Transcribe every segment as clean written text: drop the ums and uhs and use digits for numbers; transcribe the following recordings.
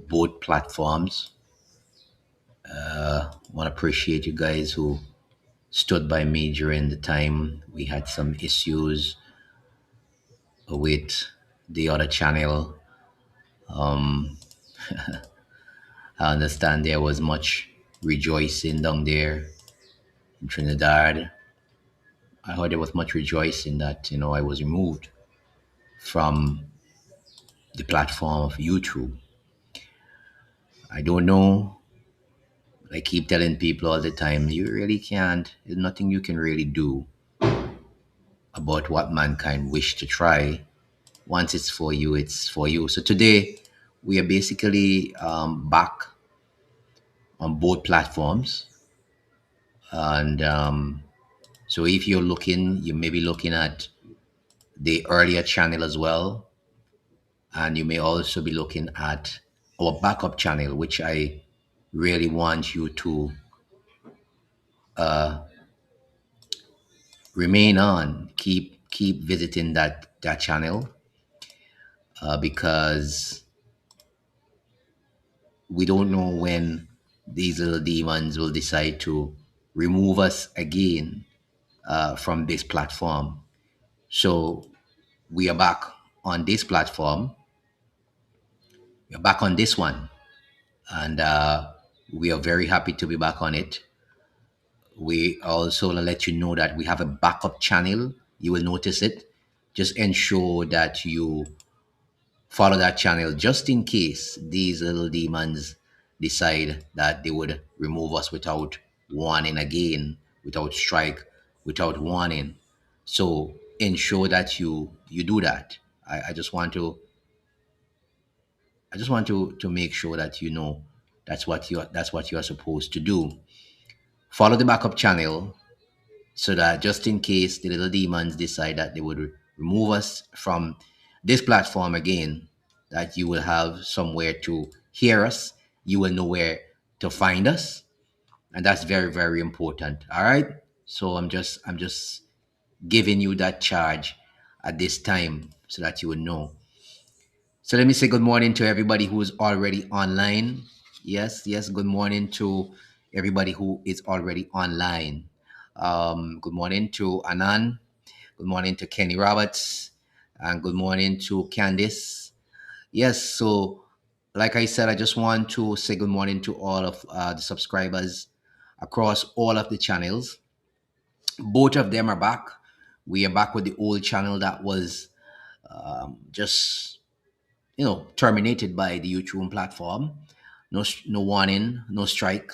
both platforms. Want to appreciate you guys who stood by me during the time we had some issues with the other channel. Um, I understand there was much rejoicing down there in Trinidad. I heard there was much rejoicing that I was removed from the platform of YouTube. I don't know. I keep telling people all the time, you really can't. There's nothing you can really do about what mankind wish to try. Once it's for you, it's for you. So today we are basically back on both platforms, and so if you're looking, you may be looking at the earlier channel as well, and you may also be looking at our backup channel, which I really want you to uh, remain on. Keep visiting that channel because we don't know when these little demons will decide to remove us again from this platform. So we are back on this platform. We're back on this one, and we are very happy to be back on it. We also let you know that we have a backup channel. You will notice it. Just ensure that you follow that channel just in case these little demons decide that they would remove us without warning again, without strike, without warning. So ensure that you do that. I just want to make sure that that's what you are supposed to do. Follow the backup channel so that just in case the little demons decide that they would remove us from this platform again, that you will have somewhere to hear us. You will know where to find us, and that's very very important. All right. So I'm just giving you that charge at this time so that you will know. So let me say good morning to everybody who is already online. Yes, yes, good morning to everybody who is already online. Good morning to Anan. Good morning to Kenny Roberts. And good morning to Candice. Yes, so like I said, I just want to say good morning to all of the subscribers across all of the channels. Both of them are back. We are back with the old channel that was just terminated by the YouTube platform. No warning, no strike.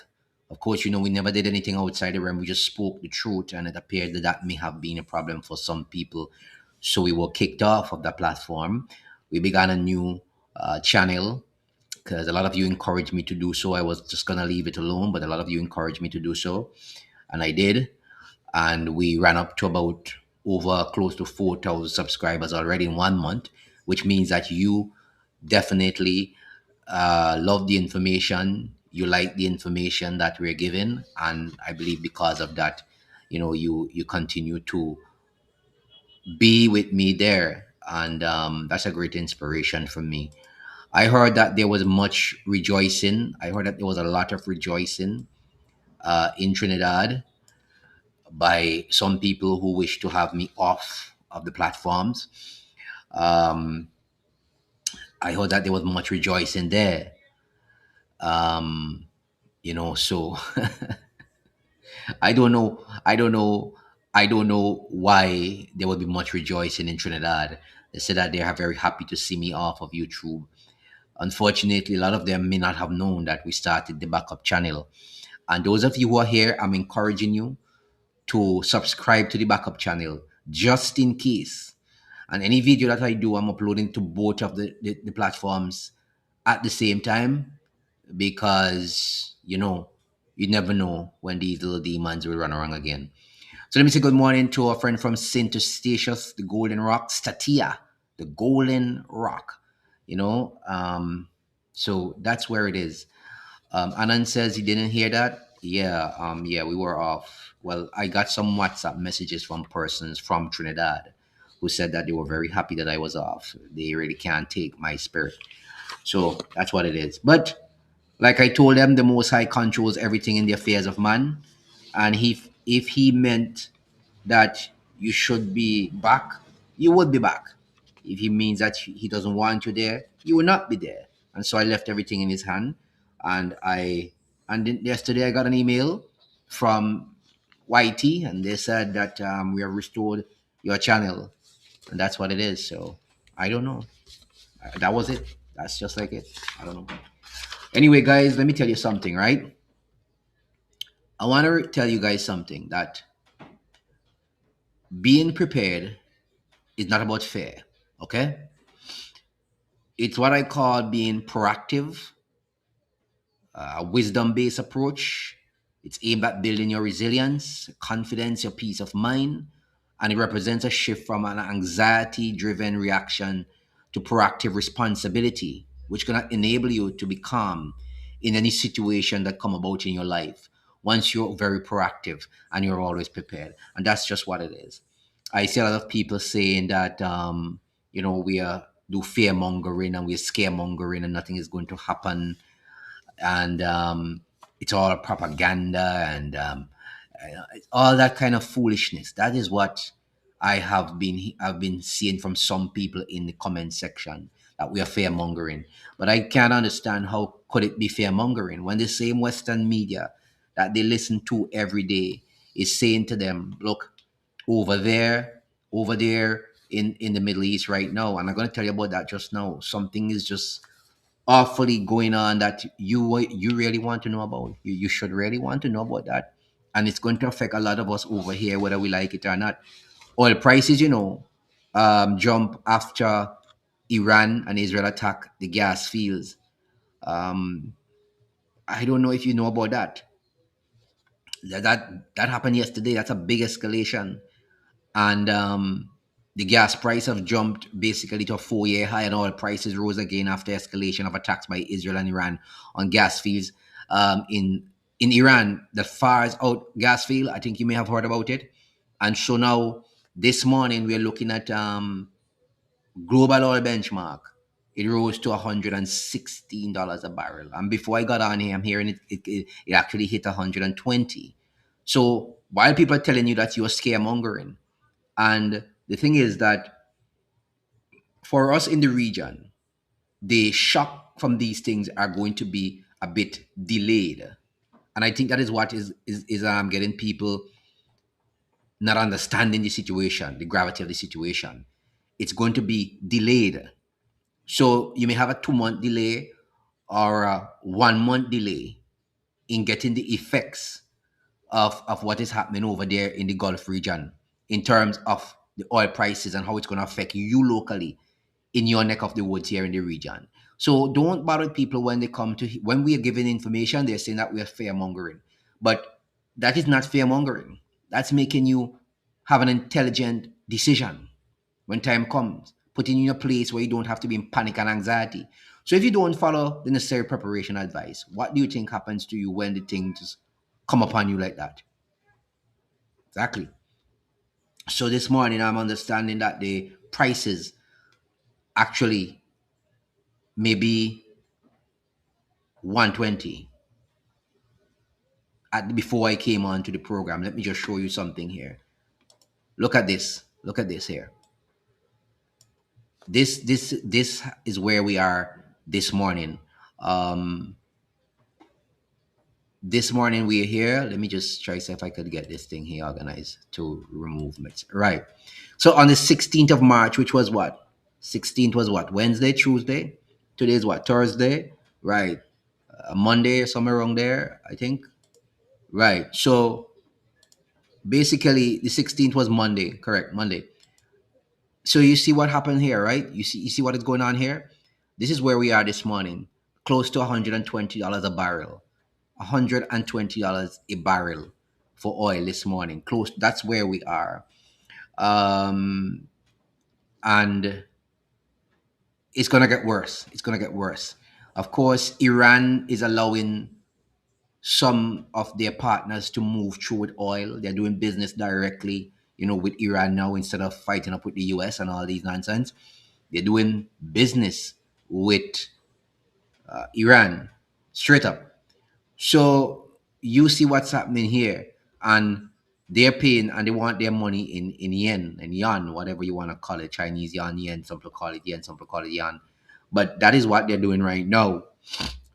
Of course, we never did anything outside the realm. We just spoke the truth, and it appeared that that may have been a problem for some people. So we were kicked off of that platform. We began a new channel because a lot of you encouraged me to do so. I was just gonna leave it alone, but a lot of you encouraged me to do so, and I did. And we ran up to about over close to 4,000 subscribers already in 1 month, which means that you definitely love the information. You like the information that we're given, and I believe because of that, you continue to be with me there, and that's a great inspiration for me. I heard that there was much rejoicing. I heard that there was a lot of rejoicing in Trinidad by some people who wish to have me off of the platforms. Um, I heard that there was much rejoicing there. Um, so I don't know. I don't know. I don't know why there would be much rejoicing in Trinidad. They said that they are very happy to see me off of YouTube. Unfortunately, a lot of them may not have known that we started the backup channel. And those of you who are here, I'm encouraging you to subscribe to the backup channel just in case. And any video that I do, I'm uploading to both of the platforms at the same time because, you never know when these little demons will run around again. So let me say good morning to a friend from St. Eustatius, the Golden Rock, Statia, the Golden Rock. You know, um, so that's where it is. Anand says he didn't hear that. Yeah, we were off. Well, I got some WhatsApp messages from persons from Trinidad who said that they were very happy that I was off. They really can't take my spirit. So that's what it is. But like I told them, the Most High controls everything in the affairs of man, and if he meant that you should be back, you would be back. If he means that he doesn't want you there, you will not be there. And so I left everything in his hand, and then yesterday I got an email from YT, and they said that we have restored your channel, and that's what it is. So I don't know. That was it. That's just like it. I don't know. Anyway, guys, let me tell you something, right? I want to tell you guys something that being prepared is not about fear, okay? It's what I call being proactive, a wisdom based approach. It's aimed at building your resilience, confidence, your peace of mind, and it represents a shift from an anxiety driven reaction to proactive responsibility, which can enable you to be calm in any situation that come about in your life once you're very proactive and you're always prepared. And that's just what it is. I see a lot of people saying that we are do fear mongering and we're scaremongering and nothing is going to happen, and it's all propaganda and all that kind of foolishness. That is what I've been seeing from some people in the comment section, that we are fear mongering. But I can't understand how could it be fear mongering when the same Western media that they listen to every day is saying to them, look, over there, over there in the Middle East right now, and I'm going to tell you about that just now. Something is just awfully going on that you really want to know about. You should really want to know about that, and it's going to affect a lot of us over here, whether we like it or not. Oil prices, jump after Iran and Israel attack the gas fields. Um, I don't know if you know about that. That happened yesterday. That's a big escalation, and the gas price have jumped basically to a 4-year high, and oil prices rose again after escalation of attacks by Israel and Iran on gas fields in Iran that fires out gas field. I think you may have heard about it. And so now this morning we're looking at global oil benchmark. It rose to $116 a barrel, and before I got on here, I'm hearing it actually hit 120. So while people are telling you that you're scaremongering, and the thing is that for us in the region, the shock from these things are going to be a bit delayed. And I think that is what is getting people not understanding the situation, the gravity of the situation. It's going to be delayed. So you may have a 2-month delay or a 1-month delay in getting the effects of what is happening over there in the Gulf region in terms of the oil prices and how it's going to affect you locally in your neck of the woods here in the region. So don't bother people when they come to when we are giving information, they're saying that we are fear mongering. But that is not fear mongering. That's making you have an intelligent decision when time comes, putting you in a place where you don't have to be in panic and anxiety. So if you don't follow the necessary preparation advice, what do you think happens to you when the things come upon you like that? Exactly. So this morning I'm understanding that the prices actually maybe 120 before I came on to the program. Let me just show you something here. Look at this. Look at this here. This is where we are this morning. Um, this morning we're here. Let me just try see if I could get this thing here organized to remove it. Right. So on the 16th of March, which was what? 16th was what? Wednesday, Tuesday. Today is what? Thursday. Right. Monday or somewhere around there, I think. Right. So basically the 16th was Monday, correct? Monday. So you see what happened here, right? You see what is going on here? This is where we are this morning. Close to $120 a barrel. $120 a barrel for oil this morning. Close, that's where we are. Um and it's gonna get worse. It's gonna get worse. Of course, Iran is allowing some of their partners to move through with oil. They're doing business directly, with Iran now instead of fighting up with the US and all these nonsense. They're doing business with Iran, straight up. So you see what's happening here, and they're paying and they want their money in yen and yuan, whatever you want to call it, Chinese yuan, yen. Some people call it yen, some people call it yuan. But that is what they're doing right now.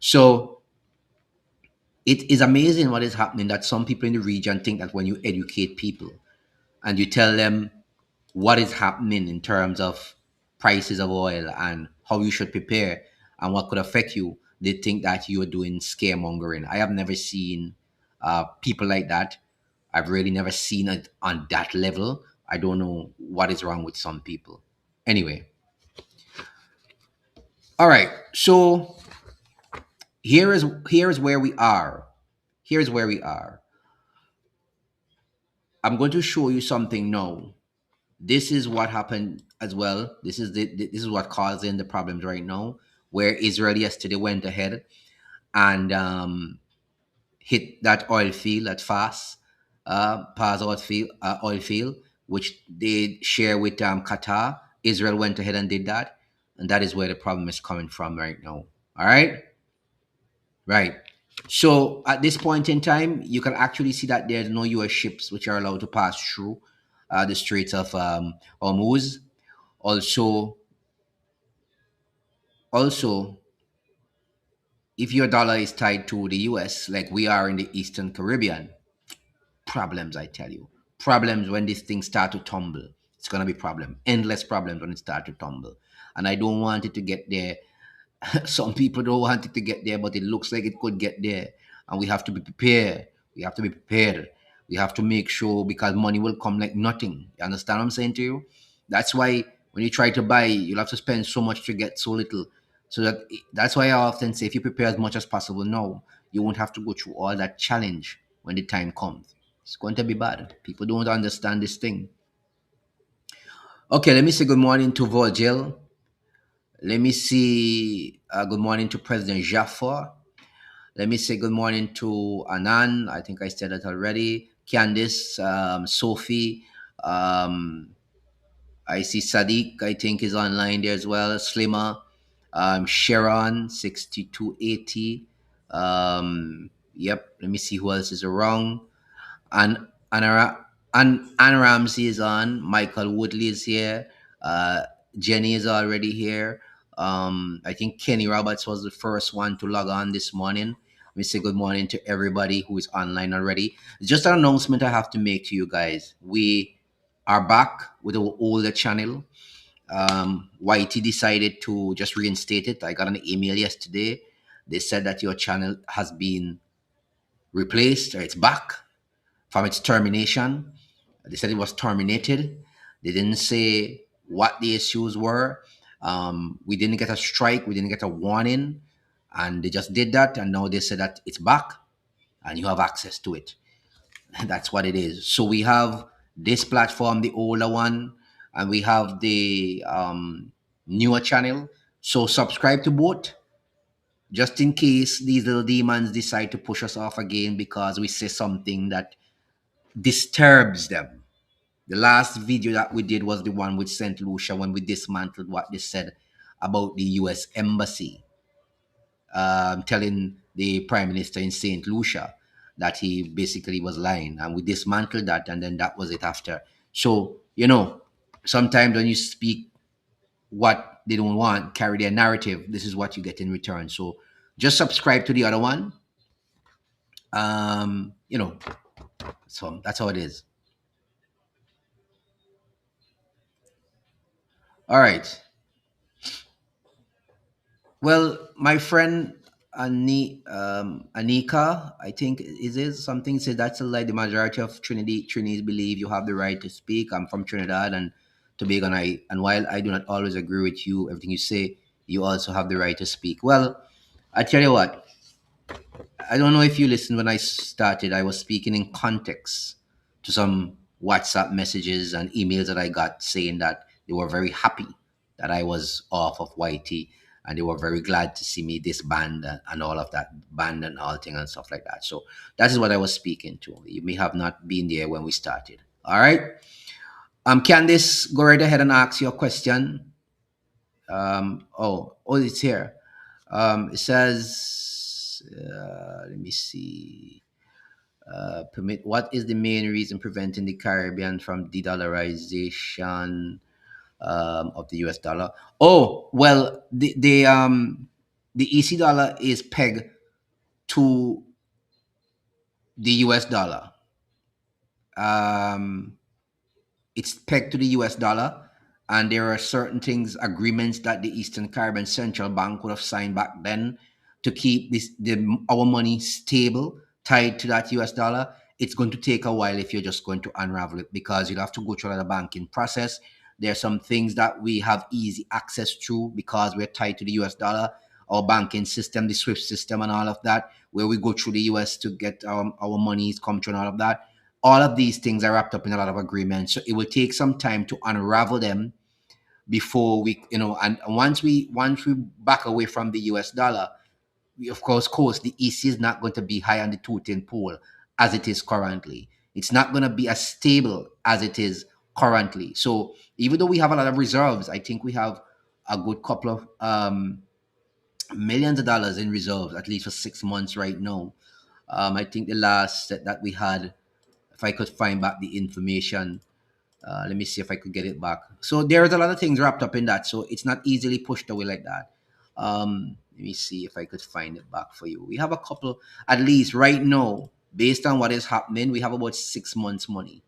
So it is amazing what is happening that some people in the region think that when you educate people and you tell them what is happening in terms of prices of oil and how you should prepare and what could affect you, they think that you're doing scaremongering. I have never seen people like that. I've really never seen it on that level. I don't know what is wrong with some people. Anyway, all right. So here is where we are. Here's where we are. I'm going to show you something now. This is what happened as well. This is what causing the problems right now. Where Israel yesterday went ahead and hit that oil field, that fast Paz oil field, which they share with Qatar. Israel went ahead and did that, and that is where the problem is coming from right now. All right, right. So at this point in time, you can actually see that there's no U.S. ships which are allowed to pass through the Straits of Hormuz. Also, also, if your dollar is tied to the US, like we are in the Eastern Caribbean, problems, I tell you. Problems when this thing start to tumble. It's gonna be problem. Endless problems when it start to tumble. And I don't want it to get there. Some people don't want it to get there, but it looks like it could get there. And we have to be prepared. We have to be prepared. We have to make sure because money will come like nothing. You understand what I'm saying to you? That's why when you try to buy, you'll have to spend so much to get so little. So that's why I often say if you prepare as much as possible now, you won't have to go through all that challenge when the time comes. It's going to be bad. People don't understand this thing. Okay, let me say good morning to Virgil. Let me see good morning to President Jaffa. Let me say good morning to Anan. I think I said that already. Candice, Sophie. Um, I see Sadiq, I think, is online there as well. Slimmer. Sharon, 6280. Yep, let me see who else is around. And Anna Ramsey is on. Michael Woodley is here. Uh, Jenny is already here. I think Kenny Roberts was the first one to log on this morning. Let me say good morning to everybody who is online already. Just an announcement I have to make to you guys. We are back with our older channel. YT decided to just reinstate it. I got an email yesterday. They said that your channel has been replaced or it's back from its termination. They said it was terminated. They didn't say what the issues were. We didn't get a strike. We didn't get a warning. And they just did that. And now they said that it's back and you have access to it. That's what it is. So we have this platform, the older one, and we have the newer channel. So subscribe to both just in case these little demons decide to push us off again because we say something that disturbs them. The last video that we did was the one with St. Lucia when we dismantled what they said about the US Embassy, telling the Prime Minister in St. Lucia that he basically was lying. And we dismantled that, and then that was it after. So, sometimes when you speak what they don't want, carry their narrative, this is what you get in return. So just subscribe to the other one. Um, you know, so that's how it is. All right. Well, my friend Anika, I think is something says that's a lie. The majority of Trinis believe you have the right to speak. I'm from Trinidad and Tobago, and while I do not always agree with you, everything you say, you also have the right to speak. Well, I tell you what, I don't know if you listened when I started. I was speaking in context to some WhatsApp messages and emails that I got saying that they were very happy that I was off of YT and they were very glad to see me disband and all of that, band and all thing and stuff like that. So that is what I was speaking to. You may have not been there when we started. All right. Candice, go right ahead and ask your question. Oh, it's here. It says, let me see. Permit. What is the main reason preventing the Caribbean from de-dollarization of the U.S. dollar? Oh, well, the EC dollar is pegged to the US dollar. Um, it's pegged to the US dollar, and there are certain things, agreements that the Eastern Caribbean Central Bank would have signed back then to keep our money stable, tied to that US dollar. It's going to take a while if you're just going to unravel it, because you'll have to go through the banking process. There are some things that we have easy access to because we're tied to the US dollar, our banking system, the SWIFT system, and all of that, where we go through the US to get our monies come through and all of that. All of these things are wrapped up in a lot of agreements, so it will take some time to unravel them before we, and once we back away from the US dollar, we, of course the EC is not going to be high on the totem pole as it is currently. It's not going to be as stable as it is currently. So even though we have a lot of reserves, I think we have a good couple of millions of dollars in reserves, at least for 6 months right now. I think the last set that we had, if I could find back the information, let me see if I could get it back. So there's a lot of things wrapped up in that. So it's not easily pushed away like that. Let me see if I could find it back for you. We have a couple, at least right now, based on what is happening, we have about 6 months' money,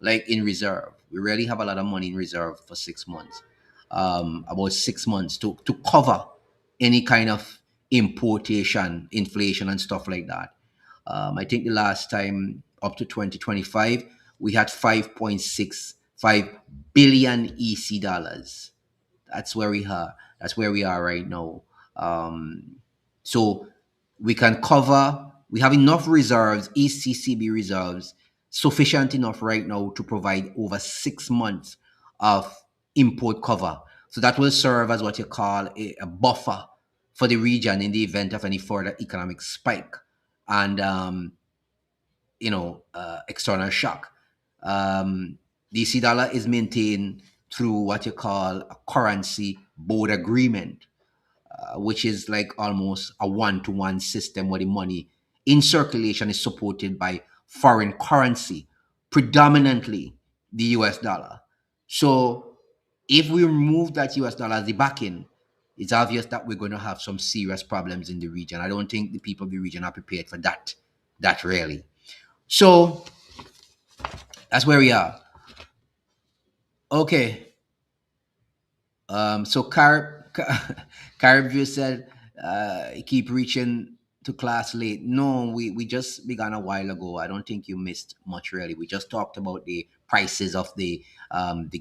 like in reserve. We really have a lot of money in reserve for 6 months. About 6 months to cover any kind of importation, inflation, and stuff like that. I think the last time up to 2025, we had 5.65 billion EC dollars. That's where we are. That's where we are right now. Um, so we can cover. We have enough reserves, ECCB reserves, sufficient enough right now to provide over 6 months of import cover. So that will serve as what you call a buffer for the region in the event of any further economic spike and external shock. The EC dollar is maintained through what you call a currency board agreement, which is like almost a one-to-one system where the money in circulation is supported by foreign currency, predominantly the US dollar. So if we remove that US dollar as the backing, it's obvious that we're going to have some serious problems in the region. I don't think the people of the region are prepared for that really. So that's where we are. Okay. So Caribview said, keep reaching to class late. No, we just began a while ago. I don't think you missed much really. We just talked about the prices of the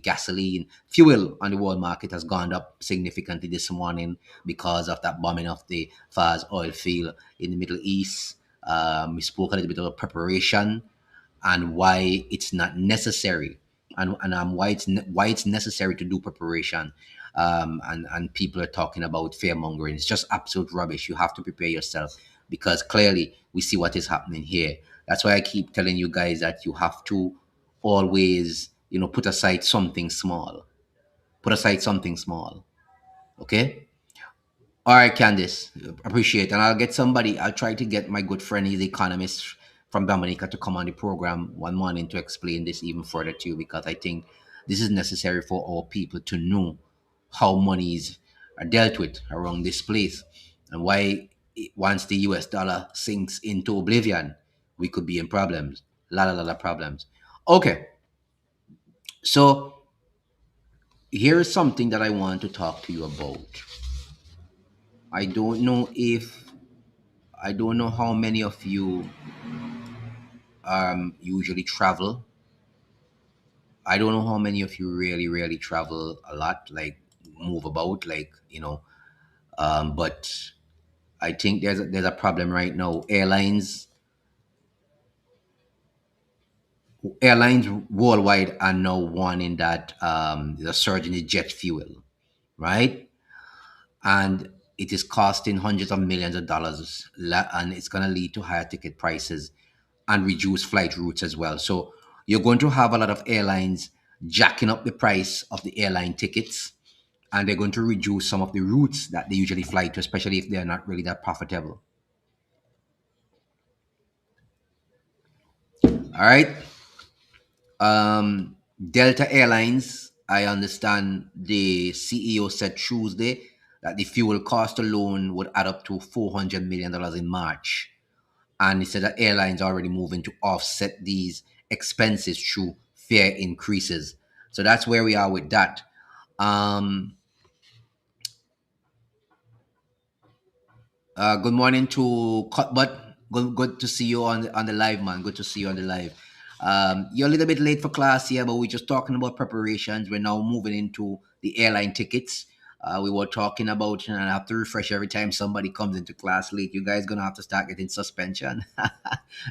gasoline. Fuel on the world market has gone up significantly this morning because of that bombing of the Fars oil field in the Middle East. We spoke a little bit about preparation and why it's not necessary, and why it's necessary to do preparation. And people are talking about fear mongering. It's just absolute rubbish. You have to prepare yourself because clearly we see what is happening here. That's why I keep telling you guys that you have to always, put aside something small. Put aside something small. Okay. All right, Candice, appreciate, and I'll get somebody. I'll try to get my good friend, he's the economist from Dominica, to come on the program one morning to explain this even further to you, because I think this is necessary for all people to know how monies are dealt with around this place, and why once the US dollar sinks into oblivion, we could be in problems, lot of problems. Okay, so here is something that I want to talk to you about. I don't know if I don't know how many of you usually travel. I don't know how many of you really travel a lot, like move about, like But I think there's a problem right now. Airlines worldwide are now warning that there's a surge in the jet fuel, right? And it is costing hundreds of millions of dollars, and it's going to lead to higher ticket prices and reduce flight routes as well. So you're going to have a lot of airlines jacking up the price of the airline tickets, and they're going to reduce some of the routes that they usually fly to, especially if they're not really that profitable. All right. Delta Airlines, I understand the CEO said Tuesday that the fuel cost alone would add up to $400 million in March. And he said that airlines are already moving to offset these expenses through fare increases. So that's where we are with that. Um, good morning to Cuthbert. Good to see you on the live, man. Good to see you on the live. You're a little bit late for class here, but we're just talking about preparations. We're now moving into the airline tickets. We were talking about, and I have to refresh every time somebody comes into class late. You guys gonna have to start getting suspension.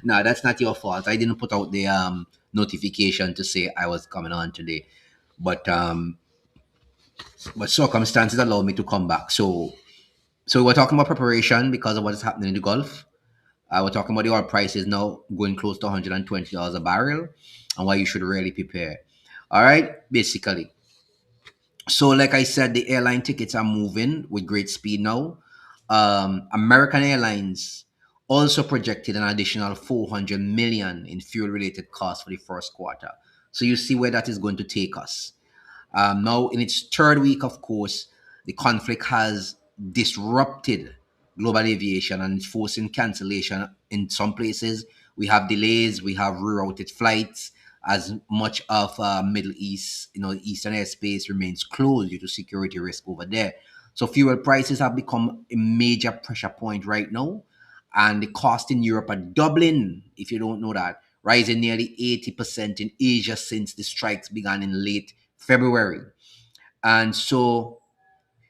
No, that's not your fault. I didn't put out the notification to say I was coming on today, but um, but circumstances allowed me to come back. So we're talking about preparation because of what is happening in the Gulf. We're talking about the oil prices now going close to $120 a barrel and why you should really prepare. All right, basically. So, like I said, the airline tickets are moving with great speed now. American Airlines also projected an additional 400 million in fuel-related costs for the first quarter. So you see where that is going to take us. Now, in its third week, of course, the conflict has disrupted global aviation and it's forcing cancellation in some places. We have delays, we have rerouted flights, as much of Middle East, the Eastern airspace remains closed due to security risk over there. So fuel prices have become a major pressure point right now, and the cost in Europe are doubling. If you don't know that, rising nearly 80% in Asia since the strikes began in late February. And so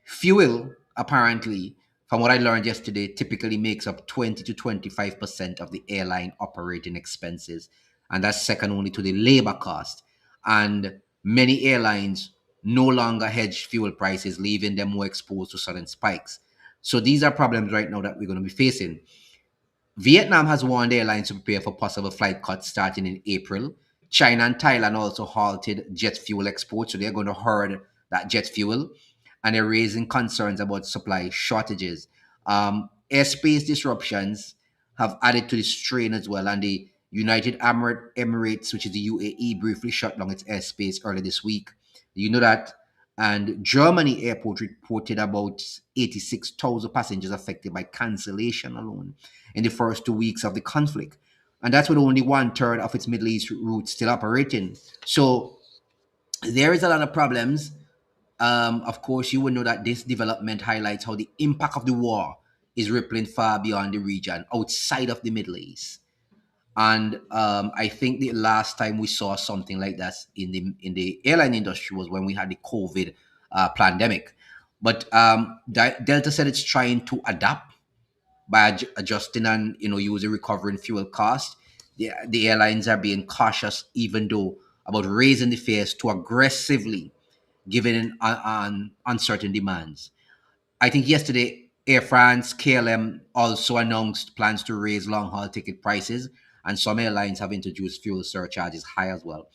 fuel, apparently, from what I learned yesterday, typically makes up 20 to 25% of the airline operating expenses. And that's second only to the labor cost. And many airlines no longer hedge fuel prices, leaving them more exposed to sudden spikes. So these are problems right now that we're going to be facing. Vietnam has warned airlines to prepare for possible flight cuts starting in April. China and Thailand also halted jet fuel exports, so they're going to hoard that jet fuel, and they're raising concerns about supply shortages. Airspace disruptions have added to the strain as well, and the United Arab Emirates, which is the UAE, briefly shut down its airspace earlier this week. You know that? And Germany airport reported about 86,000 passengers affected by cancellation alone in the first 2 weeks of the conflict. And that's with only one third of its Middle East routes still operating. So there is a lot of problems. Of course, you will know that this development highlights how the impact of the war is rippling far beyond the region outside of the Middle East. And I think the last time we saw something like that in the airline industry was when we had the COVID pandemic. But Delta said it's trying to adapt by adjusting and using recovering fuel costs. The airlines are being cautious, even though about raising the fares too aggressively, given on uncertain demands. I think yesterday, Air France, KLM also announced plans to raise long haul ticket prices, and some airlines have introduced fuel surcharges high as well.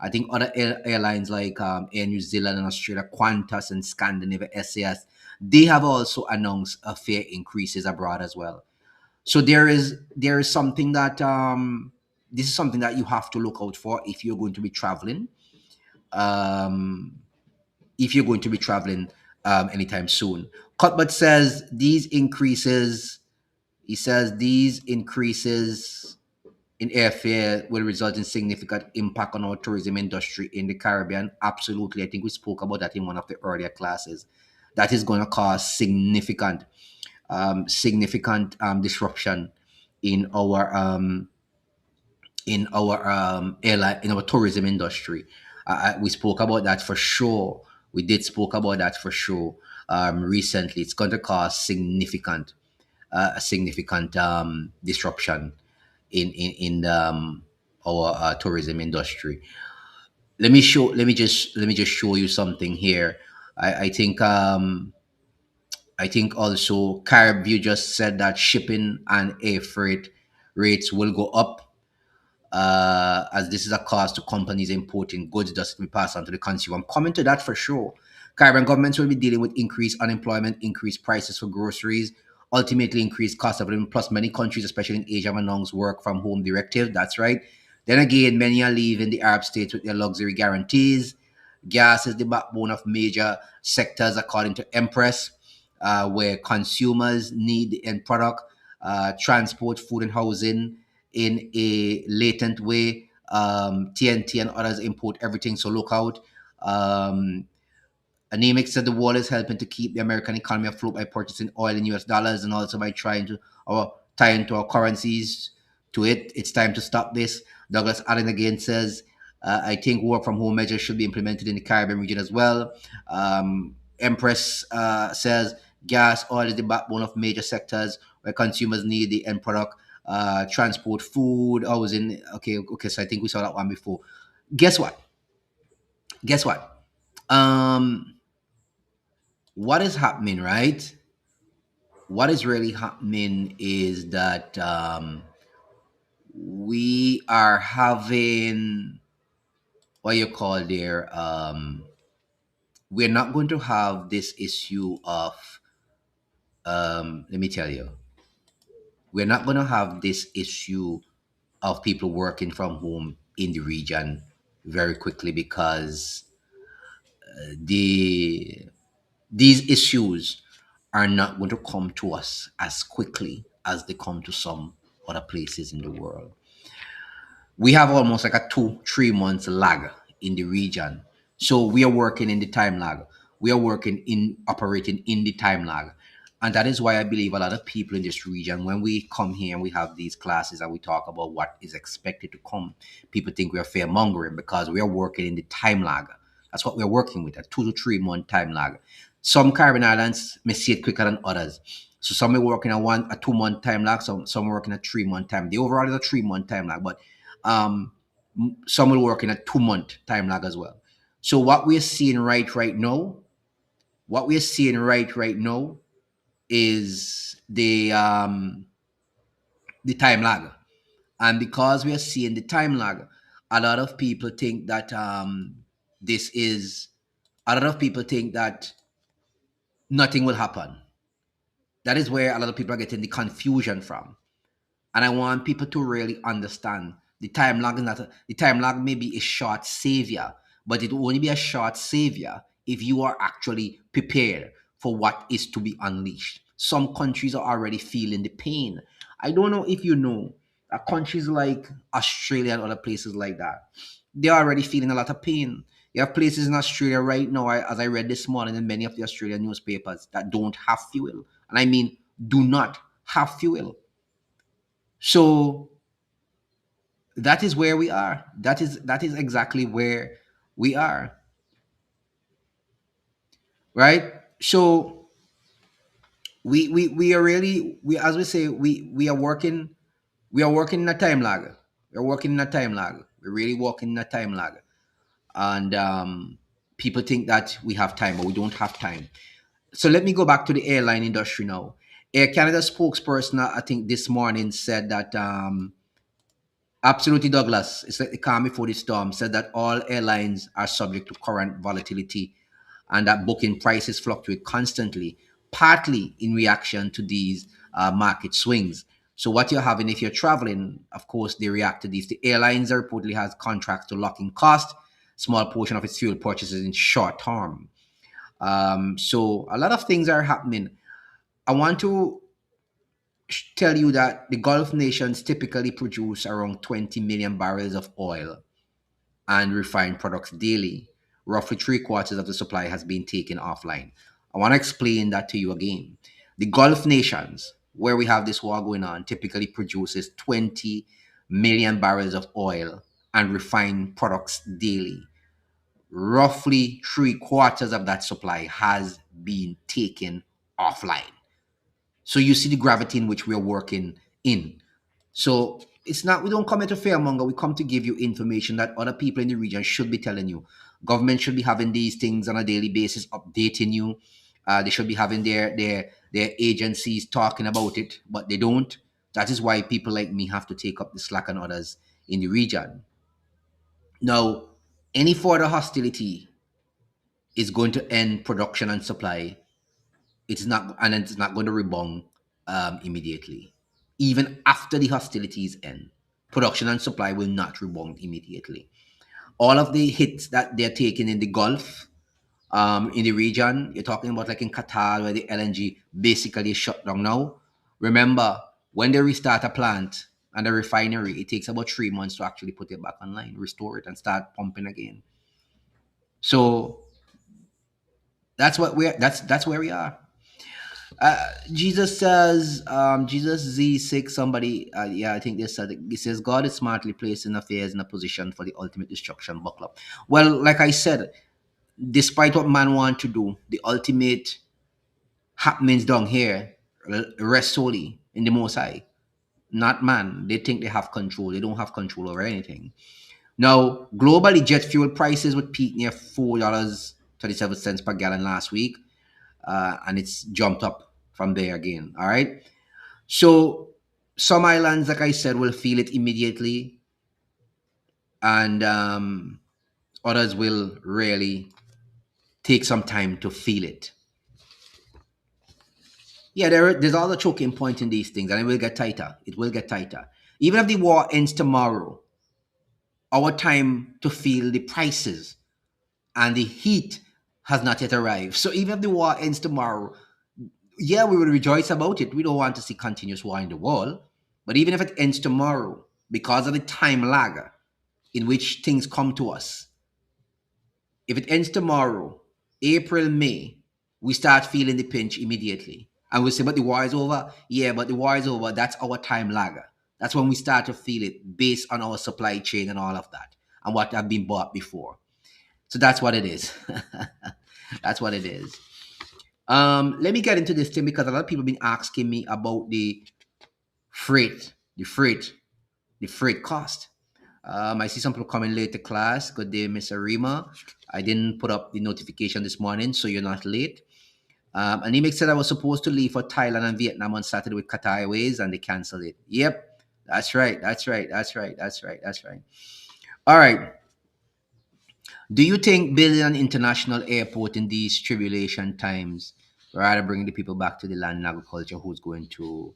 I think other airlines like Air New Zealand and Australia, Qantas and Scandinavia SAS, they have also announced fare increases abroad as well. So there is something that this is something that you have to look out for if you're going to be traveling. Um, if you're going to be traveling anytime soon. Cuthbert says these increases, he says these increases in airfare will result in significant impact on our tourism industry in the Caribbean. Absolutely. I think we spoke about that in one of the earlier classes. That is going to cause significant disruption in our airline in our tourism industry. We spoke about that for sure. We did spoke about that for sure recently. It's going to cause significant disruption in our tourism industry. Let me just show you something here. I think also Caribview just said that shipping and air freight rates will go up, as this is a cost to companies importing goods that will be passed on to the consumer. I'm coming to that for sure. Caribbean governments will be dealing with increased unemployment, increased prices for groceries, ultimately increased cost of living. Plus, many countries, especially in Asia, have announced work from home directive. That's right. Then again, many are leaving the Arab states with their luxury guarantees. Gas is the backbone of major sectors, according to Empress, where consumers need the end product, transport, food, and housing in a latent way. TNT and others import everything, so look out. Um, Anemic said the war is helping to keep the American economy afloat by purchasing oil in US dollars and also by trying to or tying to our currencies to it. It's time to stop this. Douglas Allen again says, I think work from home measures should be implemented in the Caribbean region as well. Empress says gas, oil is the backbone of major sectors where consumers need the end product. Transport, food, housing. Okay. So I think we saw that one before. Guess what? Guess what? Um, what is happening, right? What is really happening is that we are having what you call there. We're not going to have this issue of. Let me tell you, we're not going to have this issue of people working from home in the region very quickly because the these issues are not going to come to us as quickly as they come to some other places in the world. We have almost like a 2 3 months lag in the region, so we are working in the time lag. We are working in operating in the time lag, and that is why I believe a lot of people in this region, when we come here and we have these classes and we talk about what is expected to come, people think we are fear mongering because we are working in the time lag. That's what we're working with, a 2 to 3 month time lag. Some Caribbean islands may see it quicker than others. So some are working a 2 month time lag, some are working a 3 month time. The overall is a 3 month time lag, but um, some will work in a 2 month time lag as well. So what we're seeing right now, what we're seeing right now is the time lag, and because we are seeing the time lag, a lot of people think that this is a lot of people think that nothing will happen. That is where a lot of people are getting the confusion from. And I want people to really understand the time lag is not the time lag may be a short savior, but it will only be a short savior if you are actually prepared for what is to be unleashed. Some countries are already feeling the pain. I don't know if you know that countries like Australia and other places like that, they're already feeling a lot of pain. You have places in Australia right now, as I read this morning in many of the Australian newspapers, that don't have fuel. And I mean, do not have fuel. So that is where we are. That is exactly where we are, right? So we are really, we as we say, we are working in a time lag. We're working in a time lag. We're really working in a time lag, and people think that we have time, but we don't have time. So let me go back to the airline industry now. Air Canada spokesperson, I think this morning, said that absolutely, Douglas. It's like the calm before the storm. Said that all airlines are subject to current volatility and that booking prices fluctuate constantly, partly in reaction to these market swings. So what you're having if you're traveling, of course, they react to these. The airlines are reportedly has contracts to lock in cost, small portion of its fuel purchases in short term. So a lot of things are happening. I want to tell you that the Gulf nations typically produce around 20 million barrels of oil and refined products daily. Roughly three-quarters of the supply has been taken offline. I want to explain that to you again. The Gulf nations, where we have this war going on, typically produces 20 million barrels of oil and refined products daily. Roughly three-quarters of that supply has been taken offline. So you see the gravity in which we are working in. So it's not, we don't come here to fearmonger. We come to give you information that other people in the region should be telling you. Government should be having these things on a daily basis, updating you. They should be having their agencies talking about it, but they don't. That is why people like me have to take up the slack on others in the region. Now, any further hostility is going to end production and supply. It's not, and it's not going to rebound immediately. Even after the hostilities end, production and supply will not rebound immediately. All of the hits that they're taking in the Gulf, in the region, you're talking about like in Qatar, where the LNG basically is shut down now. Remember, when they restart a plant and a refinery, it takes about 3 months to actually put it back online, restore it, and start pumping again. So that's where we are. Jesus says, Jesus Z6, somebody, yeah, I think they said it. He says, God is smartly placing affairs in a position for the ultimate destruction buckle up. Well, like I said, despite what man want to do, the ultimate happenings down here rest solely in the Most High, not man. They think they have control. They don't have control over anything. Now, globally, jet fuel prices would peak near $4.37 per gallon last week, and it's jumped up from there again. All right. So some islands, like I said, will feel it immediately, and others will really take some time to feel it. Yeah, there's all the choking point in these things, and it will get tighter. It will get tighter. Even if the war ends tomorrow, our time to feel the prices and the heat has not yet arrived. So even if the war ends tomorrow, yeah, we will rejoice about it. We don't want to see continuous war in the world. But even if it ends tomorrow, because of the time lag in which things come to us, if it ends tomorrow, April, May, we start feeling the pinch immediately. And we say, but the war is over. Yeah, but the war is over. That's our time lag. That's when we start to feel it based on our supply chain and all of that and what have been bought before. So that's what it is. That's what it is. Let me get into this thing because a lot of people have been asking me about the freight, the freight cost. I see some people coming late to class. Good day, Miss Arima. I didn't put up the notification this morning, so you're not late. Anemic said I was supposed to leave for Thailand and Vietnam on Saturday with Qatar Airways, and they canceled it. Yep, that's right. That's right. That's right. That's right. That's right. All right. Do you think building an international airport in these tribulation times, rather bringing the people back to the land and agriculture, who's going to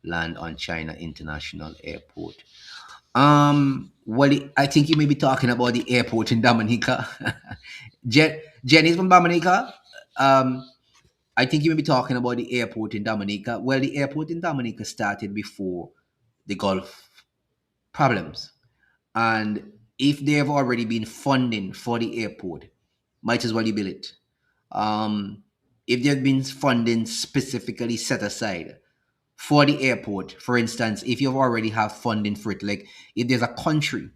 land on China International Airport? Well, I think you may be talking about the airport in Dominica. Jenny's from Dominica. Um, I think you may be talking about the airport in Dominica. Well, the airport in Dominica started before the Gulf problems. And if they have already been funding for the airport, might as well you build it. Um, if there have been funding specifically set aside for the airport, for instance, if you already have funding for it, like if there's a country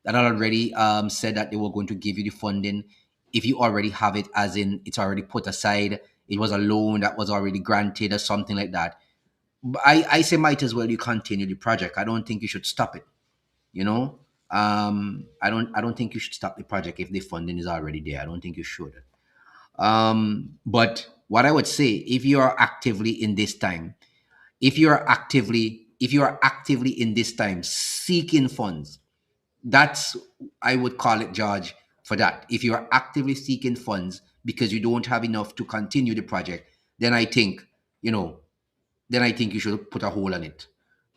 that already said that they were going to give you the funding, if you already have it, as in it's already put aside, it was a loan that was already granted or something like that. But I say might as well you continue the project. I don't think you should stop it. You know, I don't think you should stop the project if the funding is already there. I don't think you should. But what I would say, if you are actively in this time, if you are actively in this time seeking funds, that's, I would call it, George, for that. If you are actively seeking funds because you don't have enough to continue the project, then I think, you know, then I think you should put a hole on it.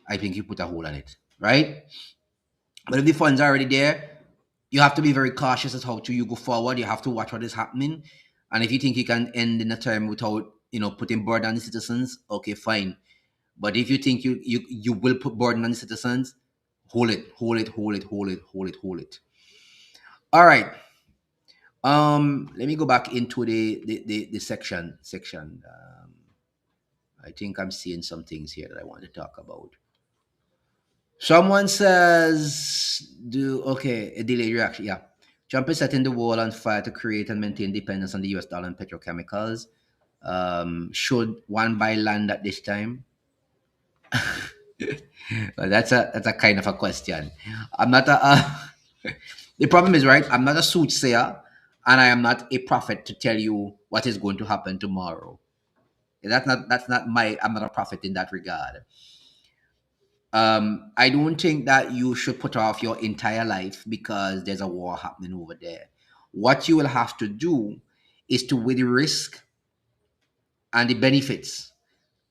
I think you put a hole on it, right? But if the funds are already there, you have to be very cautious as how to you go forward. You have to watch what is happening. And if you think you can end in a term without, putting burden on the citizens, okay, fine. But if you think you will put burden on the citizens, hold it, hold it, hold it, hold it, hold it, hold it. All right. Let me go back into the section. I think I'm seeing some things here that I want to talk about. Someone says, "Do okay a delayed reaction? Yeah, Trump is setting the world on fire to create and maintain dependence on the U.S. dollar and petrochemicals. Should one buy land at this time?" Well, that's a kind of a question. I'm not a. The problem is, right. I'm not a soothsayer, and I am not a prophet to tell you what is going to happen tomorrow. That's not my. I'm not a prophet in that regard. I don't think that you should put off your entire life because there's a war happening over there. What you will have to do is to weigh the risk and the benefits.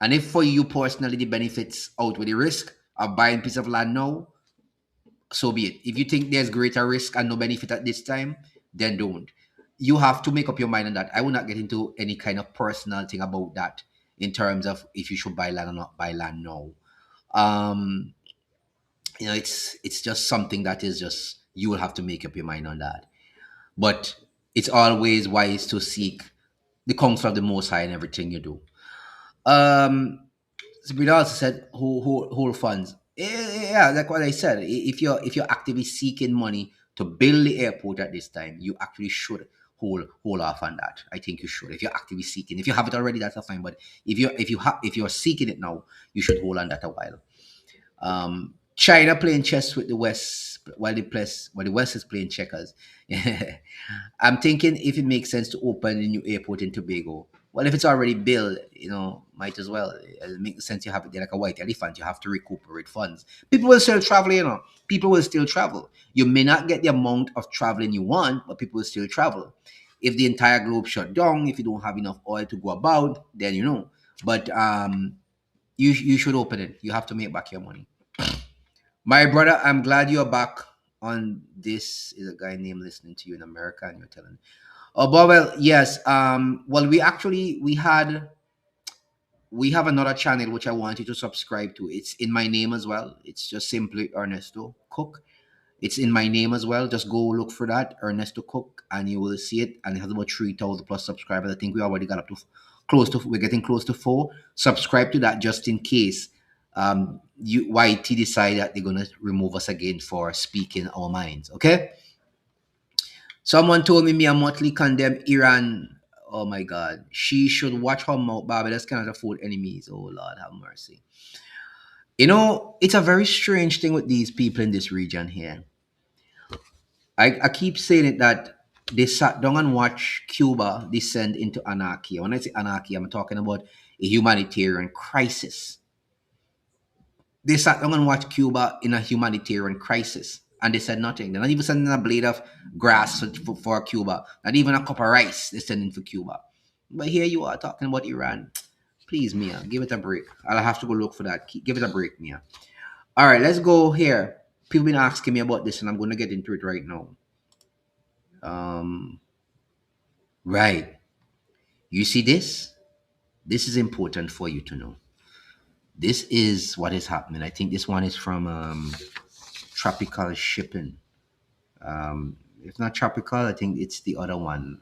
And if for you personally the benefits outweigh the risk of buying a piece of land now, so be it. If you think there's greater risk and no benefit at this time, then don't. You have to make up your mind on that. I will not get into any kind of personal thing about that in terms of if you should buy land or not buy land now. Um, it's just something that is just you will have to make up your mind on that. But it's always wise to seek the counsel of the Most High in everything you do. Um, Sabrina also said whole funds. Yeah, like what I said. If you're actively seeking money to build the airport at this time, you actually should hold off on that. I think you should. If you're actively seeking, if you have it already, that's fine. But if you're seeking it now, you should hold on that a while. China playing chess with the West while the West is playing checkers. I'm thinking if it makes sense to open a new airport in Tobago. Well, if it's already built, might as well. It makes sense you have it there like a white elephant. You have to recuperate funds. People will still travel. People will still travel. You may not get the amount of traveling you want, but people will still travel. If the entire globe shut down, if you don't have enough oil to go about, then you know. But you should open it. You have to make back your money. My brother, I'm glad you're back on this. Is a guy named listening to you in America, and you're telling. Oh, but well, yes. Well, we have another channel which I want you to subscribe to. It's in my name as well. It's just simply Ernesto Cook. It's in my name as well. Just go look for that, Ernesto Cook, and you will see it. And it has about 3,000 plus subscribers. I think we already got up to we're getting close to four. Subscribe to that just in case YT decide that they're gonna remove us again for speaking our minds. Okay. Someone told me I mostly condemn Iran. Oh my God. She should watch her mouth. Barbados cannot afford enemies. Oh Lord, have mercy. It's a very strange thing with these people in this region here. I keep saying it that they sat down and watched Cuba descend into anarchy. When I say anarchy, I'm talking about a humanitarian crisis. They sat down and watched Cuba in a humanitarian crisis, and they said nothing. They're not even sending a blade of grass for Cuba, not even a cup of rice they're sending for Cuba. But here you are talking about Iran. Please, Mia, give it a break. I'll have to go look for that. Give it a break, Mia. All right, let's go here. People been asking me about this, and I'm going to get into it right now. Um, right. You see this? This is important for you to know. This is what is happening. I think this one is from Tropical Shipping. If not Tropical, I think it's the other one.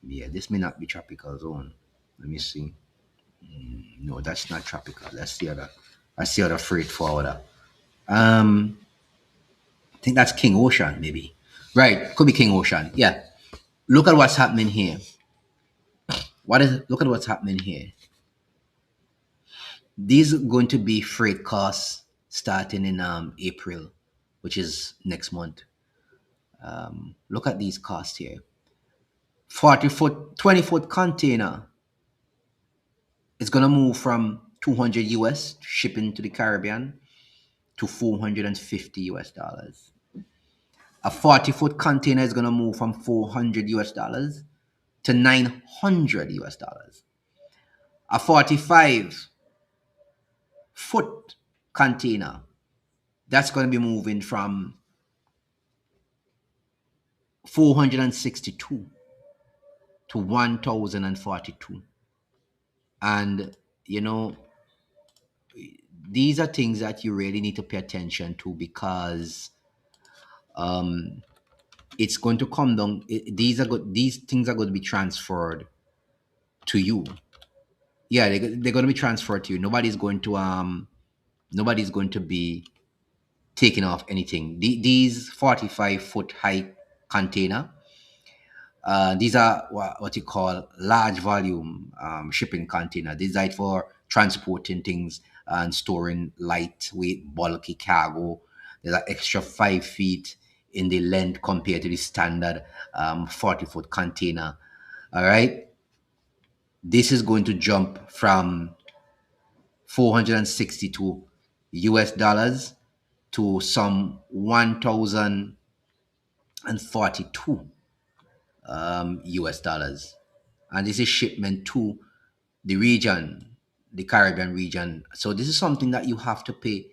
Yeah, this may not be Tropical Zone. Let me see. No, that's not Tropical. That's the other. That's the other freight forwarder. Um, I think that's King Ocean, maybe. Right, could be King Ocean. Yeah. Look at what's happening here. Look at what's happening here. These are going to be freight costs starting in April, which is next month. Look at these costs here. 40-foot, 20-foot container is going to move from 200 US shipping to the Caribbean to 450 US dollars. A 40-foot container is going to move from 400 US dollars to 900 US dollars. A 45-foot container, that's going to be moving from 462 to 1042. And these are things that you really need to pay attention to because it's going to come down. These things are going to be transferred to you. Yeah, they're going to be transferred to you. Nobody's going to be taking off anything. These 45-foot high container, these are what you call large volume shipping container, designed for transporting things and storing lightweight, bulky cargo. There's an extra 5 feet in the length compared to the standard 40-foot container. All right. This is going to jump from 462 US dollars to some 1042 US dollars. And this is shipment to the region, the Caribbean region. So this is something that you have to pay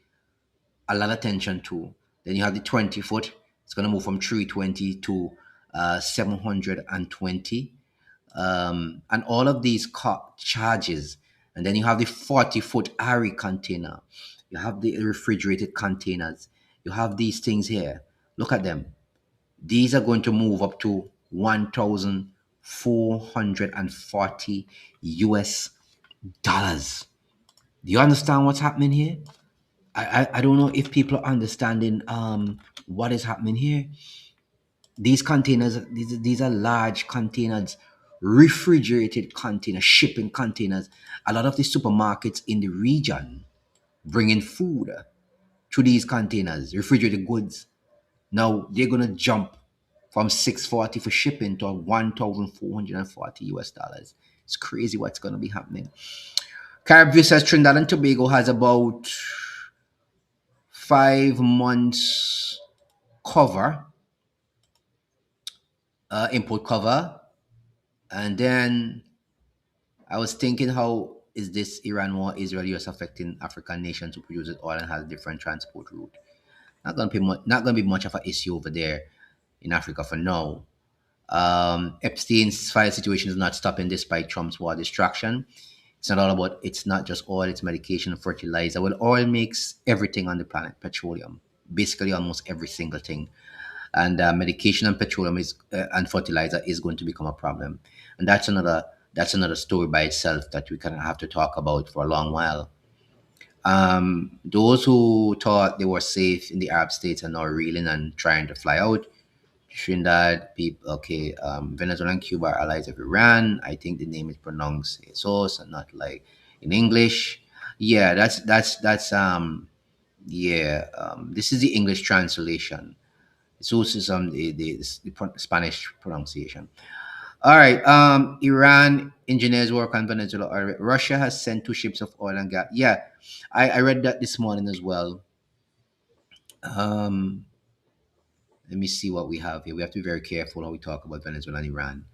a lot of attention to. Then you have the 20 foot. It's going to move from 320 to 720. And all of these charges. And then you have the 40-foot ARI container. You have the refrigerated containers. You have these things here. Look at them. These are going to move up to 1,440 US dollars. Do you understand what's happening here? I don't know if people are understanding what is happening here. These containers, these are large containers, refrigerated containers, shipping containers. A lot of the supermarkets in the region bringing food to these containers, refrigerated goods. Now they're gonna jump from 640 for shipping to 1,440 US dollars. It's crazy what's gonna be happening. Caribbean says Trinidad and Tobago has about 5 months cover, import cover. And then I was thinking, how is this Iran war, Israel, US affecting African nations who produces oil and has different transport route? Not gonna be much of an issue over there in Africa for now. Epstein's file situation is not stopping despite Trump's war distraction. It's not all about, it's not just oil, it's medication, fertilizer. Well, oil makes everything on the planet, petroleum, basically almost every single thing. And medication and petroleum is and fertilizer is going to become a problem. And that's another story by itself that we kind of have to talk about for a long while. Those who thought they were safe in the Arab states are now reeling and trying to fly out. Trinidad, people, okay, Venezuela and Cuba are allies of Iran. I think the name is pronounced Jesus and not like in English. Yeah, yeah, this is the English translation. Jesus is the Spanish pronunciation. All right, Iran engineers work on Venezuela oil. Russia has sent 2 ships of oil and gas. Yeah, I read that this morning as well. Um, Let me see what we have here. We have to be very careful how we talk about Venezuela and Iran.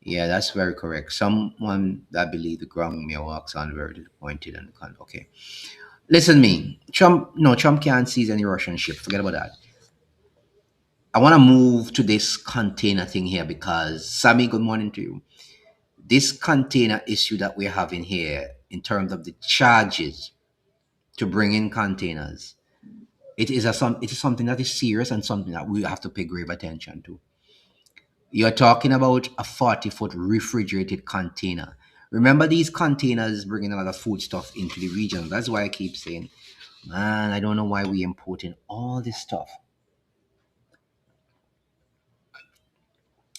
Yeah, that's very correct. Someone that believe the ground may walks on very disappointed and okay. Listen, me. Trump, no, Trump can't seize any Russian ship. Forget about that. I want to move to this container thing here because Sammy, good morning to you. This container issue that we're having here in terms of the charges to bring in containers, it is something that is serious and something that we have to pay grave attention to. You're talking about a 40-foot refrigerated container. Remember, these containers bringing a lot of food stuff into the region. That's why I keep saying, man, I don't know why we importing all this stuff.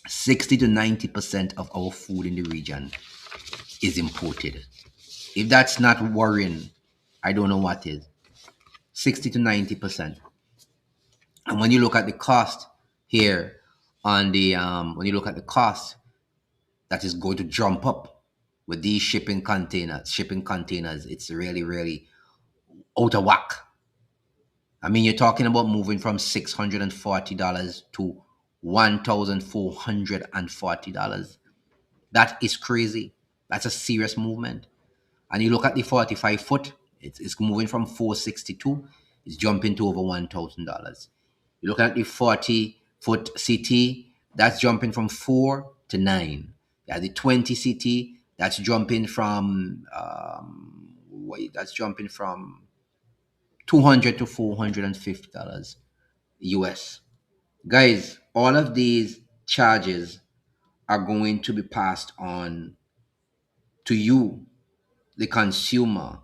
60 to 90% of our food in the region is imported. If that's not worrying, I don't know what is. 60 to 90%. And when you look at the cost here on the when you look at the cost that is going to jump up with these shipping containers, it's really, really out of whack. I mean, you're talking about moving from $640 to $1,440. That is crazy. That's a serious movement. And you look at the 45 foot, it's moving from 462, it's jumping to over $1,000. You look at the 40-foot CT, that's jumping from 4 to 9. Yeah, the 20 CT, that's jumping from that's jumping from 200 to $450 US. Guys, all of these charges are going to be passed on to you, the consumer.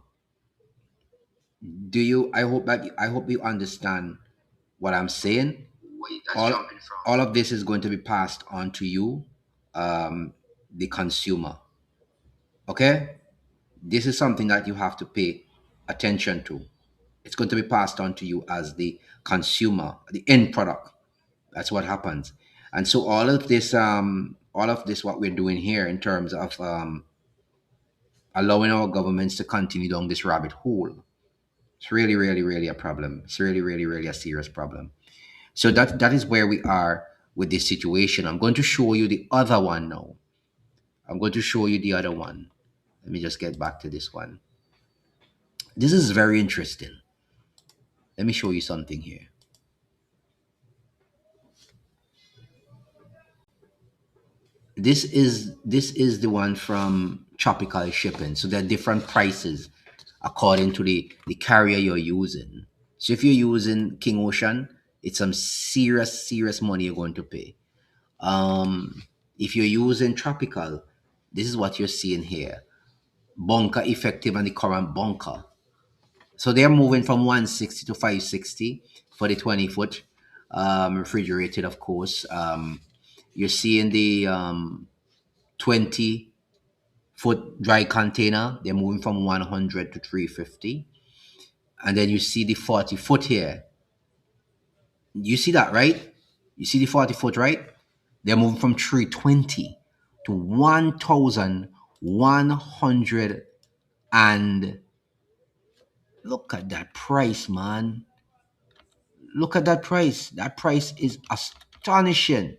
I hope you understand what I'm saying. all, all of this is going to be passed on to you, the consumer. Okay, this is something that you have to pay attention to. It's going to be passed on to you as the consumer, the end product. That's what happens. And so all of this what we're doing here in terms of allowing our governments to continue down this rabbit hole, it's really, really, really a problem. It's really, really, really a serious problem. So that is where we are with this situation. I'm going to show you the other one now. I'm going to show you the other one. Let me just get back to this one. This is very interesting. Let me show you something here. This is the one from Tropical Shipping. So there are different prices according to the carrier you're using. So if you're using King Ocean, it's some serious money you're going to pay. If you're using Tropical, this is what you're seeing here. Bunker effective and the current bunker. So they're moving from 160 to 560 for the 20 foot, refrigerated, of course. You're seeing the 20 foot dry container. They're moving from 100 to 350. And then you see the 40 foot here. You see that, right? You see the 40 foot, right? They're moving from 320 to 1,100. And look at that price, man. Look at that price. That price is astonishing.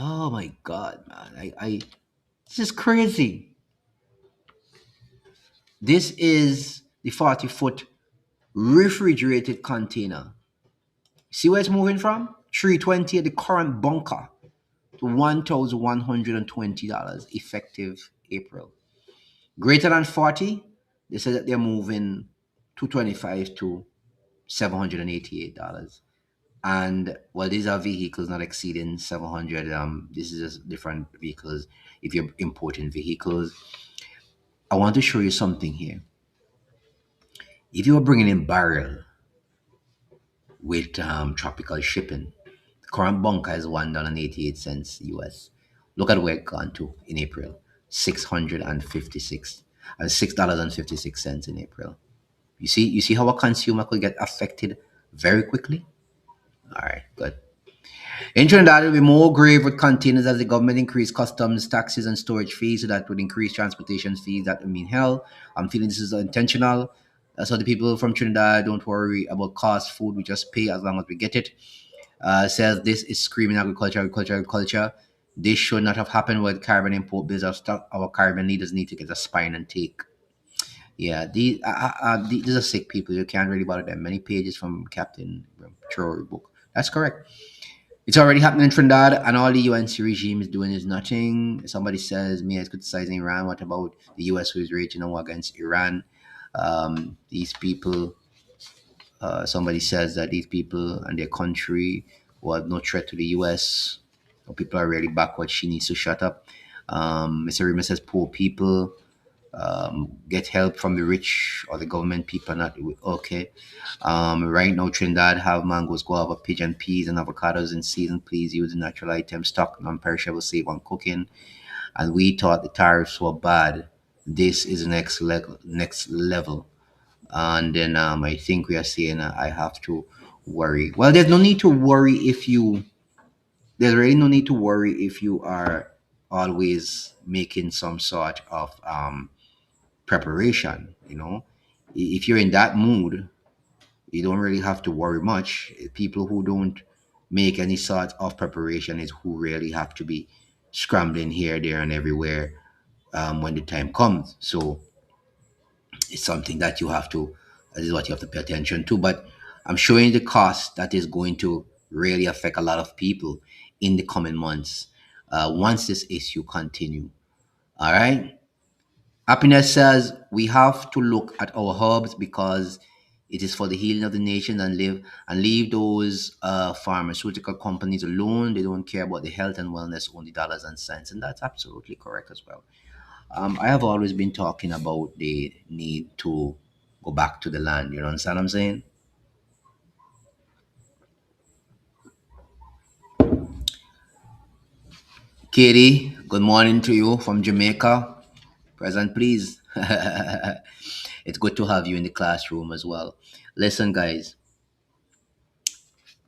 Oh my God, man. This is crazy. This is the 40 foot refrigerated container. See where it's moving from? 320 at the current bunker to $1,120 effective April. Greater than 40, they said that they're moving 225 to $788. And well, these are vehicles not exceeding 700. This is just different vehicles. If you're importing vehicles, I want to show you something here. If you are bringing in barrel with tropical shipping, the current bunker is $1.88 US. Look at where it gone to in April, 656 and $6.56 in April. You see how a consumer could get affected very quickly. All right, good. In Trinidad, it will be more grave with containers as the government increased customs, taxes, and storage fees, so that would increase transportation fees. That would mean hell. I'm feeling this is intentional. So the people from Trinidad don't worry about cost. Food we just pay as long as we get it. Says this is screaming agriculture, agriculture, agriculture. This should not have happened with Caribbean import bills. Our Caribbean leaders need to get a spine and take. Yeah, these are sick people. You can't really bother them. Many pages from Captain Troy book. That's correct. It's already happening in Trinidad, and all the UNC regime is doing is nothing. Somebody says Mia is criticizing Iran. What about the US who is raging on war against Iran? These people, somebody says that these people and their country who have no threat to the US, or people are really backward. She needs to shut up. Mr. Rima says poor people get help from the rich or the government people. Not okay. Right now, Trinidad have mangoes, guava, pigeon peas, and avocados in season. Please use the natural item stock, non-perishable, save on cooking. And we thought the tariffs were bad. This is next level. And then I think we are saying I have to worry. Well, there's no need to worry if you. There's really no need to worry if you are always making some sort of preparation. If you're in that mood, you don't really have to worry much. People who don't make any sort of preparation is who really have to be scrambling here, there, and everywhere when the time comes. So it's something that you have to, that is what you have to pay attention to. But I'm showing the cost that is going to really affect a lot of people in the coming months once this issue continue. All right. Happiness says we have to look at our herbs because it is for the healing of the nation and leave those pharmaceutical companies alone. They don't care about the health and wellness, only dollars and cents, and that's absolutely correct as well. I have always been talking about the need to go back to the land. You understand what I'm saying? Katie, good morning to you from Jamaica. Present, please. It's good to have you in the classroom as well. Listen, guys,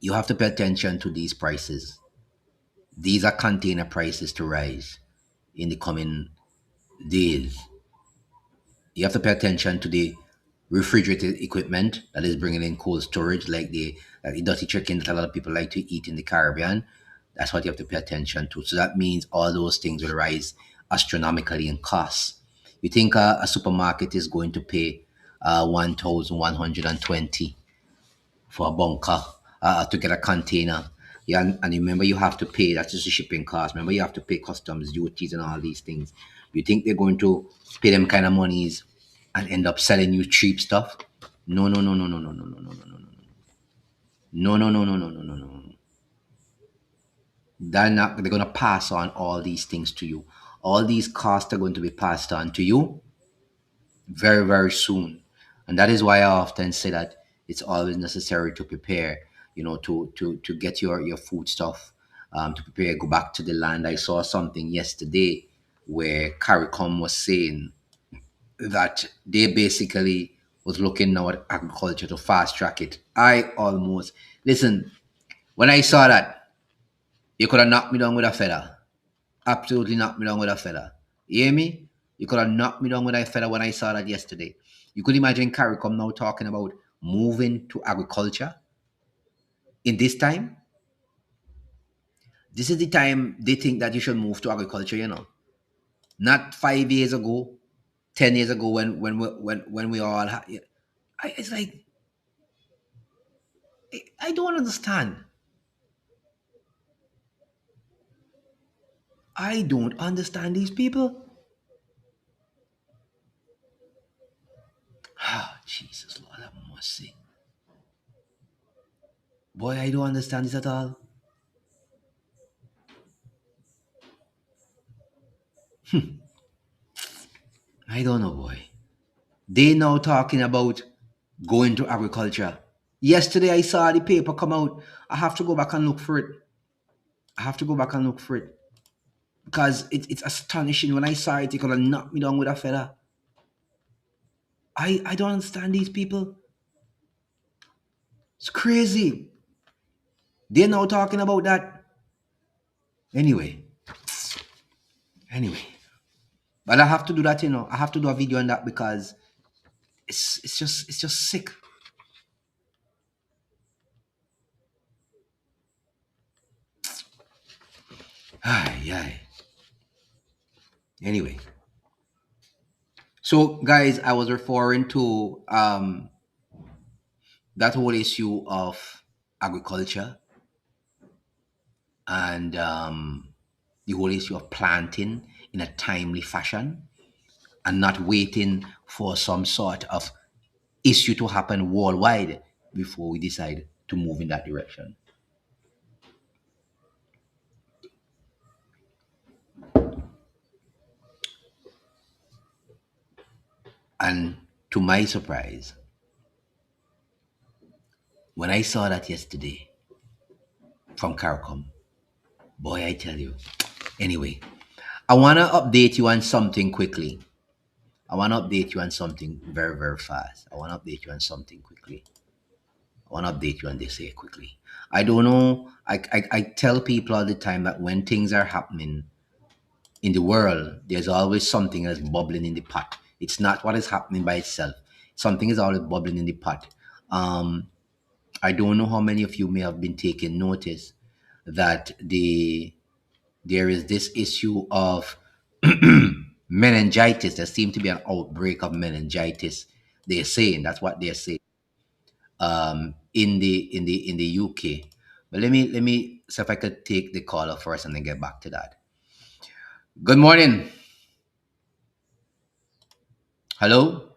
you have to pay attention to these prices. These are container prices to rise in the coming days. You have to pay attention to the refrigerated equipment that is bringing in cold storage, like the dirty chicken that a lot of people like to eat in the Caribbean. That's what you have to pay attention to. So that means all those things will rise astronomically in cost. You think a supermarket is going to pay 1,120 for a bunker to get a container? Yeah, and remember you have to pay. That's just the shipping cost. Remember you have to pay customs duties and all these things. You think they're going to pay them kind of monies and end up selling you cheap stuff? No, no, no, no, no, no, no, no, no, no, no, no, no, no, no, no, no, no, no, no. They're not. They're going to pass on all these things to you. All these costs are going to be passed on to you very, very soon. And that is why I often say that it's always necessary to prepare, to get your food stuff, to prepare, go back to the land. I saw something yesterday where CARICOM was saying that they basically was looking now at agriculture to fast track it. Listen, when I saw that, you could have knocked me down with a feather. Absolutely knocked me down with a feather. You hear me? You could have knocked me down with a feather when I saw that yesterday. You could imagine CARICOM now talking about moving to agriculture in this time. This is the time they think that you should move to agriculture. Not 5 years ago, 10 years ago when we all it's like I don't understand. I don't understand these people. Ah, Jesus, Lord have mercy. Boy, I don't understand this at all. I don't know, boy. They now talking about going to agriculture. Yesterday I saw the paper come out. I have to go back and look for it. I have to go back and look for it. Because it's astonishing. When I saw it, it could have knocked me down with a feather. I don't understand these people. It's crazy. They're now talking about that. Anyway, anyway. But I have to do that. I have to do a video on that because it's just sick. Ay, ay. Anyway. So guys, I was referring to that whole issue of agriculture and the whole issue of planting in a timely fashion and not waiting for some sort of issue to happen worldwide before we decide to move in that direction. And to my surprise, when I saw that yesterday from CARICOM, boy, I tell you. Anyway, I want to update you on something quickly. I want to update you on something very, very fast. I want to update you on something quickly. I want to update you on this here quickly. I don't know. I tell people all the time that when things are happening in the world, there's always something that's bubbling in the pot. It's not what is happening by itself. Something is always bubbling in the pot. Um, I don't know how many of you may have been taking notice that there is this issue of meningitis. There seems to be an outbreak of meningitis. They're saying that's what they're saying in the UK. But let me see if I could take the caller first and then get back to that. Good morning. Hello,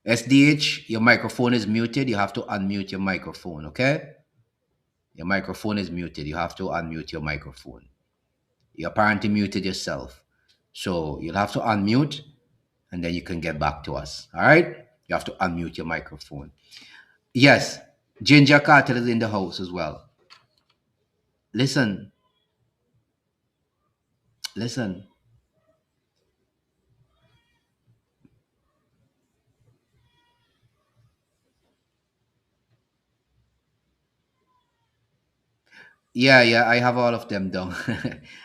SDH. Your microphone is muted. You have to unmute your microphone. Okay, your microphone is muted. You have to unmute your microphone. You apparently muted yourself, so you'll have to unmute and then you can get back to us. All right, you have to unmute your microphone. Yes, Ginger Carter is in the house as well. Listen, listen. Yeah, yeah, I have all of them down.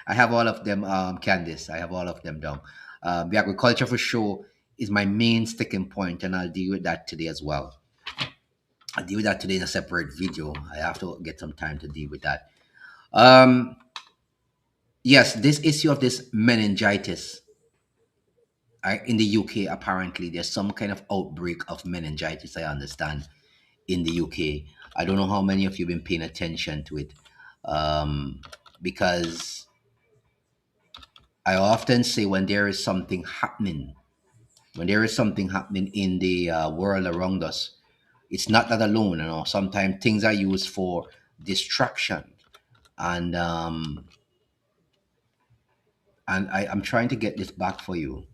I have all of them, Candice. I have all of them down. The agriculture for sure is my main sticking point, and I'll deal with that today as well. I'll deal with that today in a separate video. I have to get some time to deal with that. Um, yes, this issue of this meningitis in the UK, apparently there's some kind of outbreak of meningitis, I understand, in the UK. I don't know how many of you have been paying attention to it, because I often say when there is something happening, when there is something happening in the world around us, it's not that alone. Sometimes things are used for distraction, and I'm trying to get this back for you.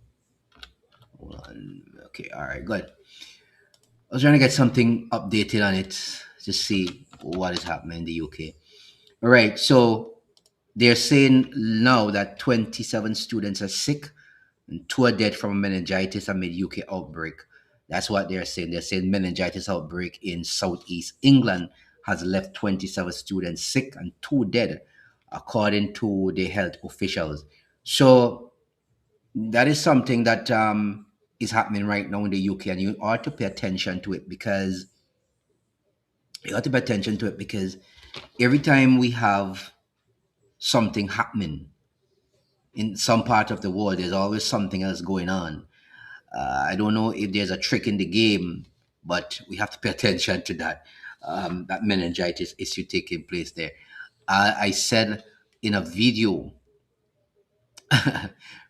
Hold on. Okay, all right, good. I was trying to get something updated on it to see what is happening in the UK. All right, so they're saying now that 27 students are sick and two are dead from meningitis amid UK outbreak. That's what they're saying. They're saying meningitis outbreak in southeast England has left 27 students sick and two dead, according to the health officials. So that is something that is happening right now in the UK, and you ought to pay attention to it because every time we have something happening in some part of the world, there's always something else going on. I don't know if there's a trick in the game, but we have to pay attention to that. That meningitis issue taking place there. I said in a video,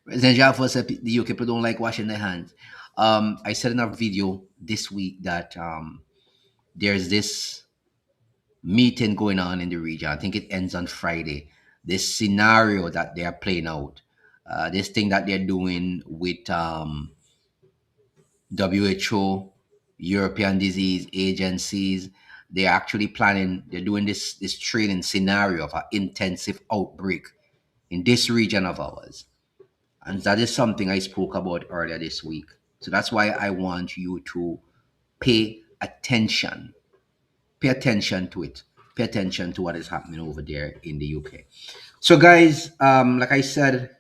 President Jaffa said the UK people don't like washing their hands. I said in a video this week that there's this meeting going on in the region. I think it ends on Friday. This scenario that they are playing out, this thing that they're doing with WHO, European disease agencies, they're actually planning. They're doing this training scenario of an intensive outbreak in this region of ours, and that is something I spoke about earlier this week. So that's why I want you to pay attention. Pay attention to it. Pay attention to what is happening over there in the UK. So, guys, like I said,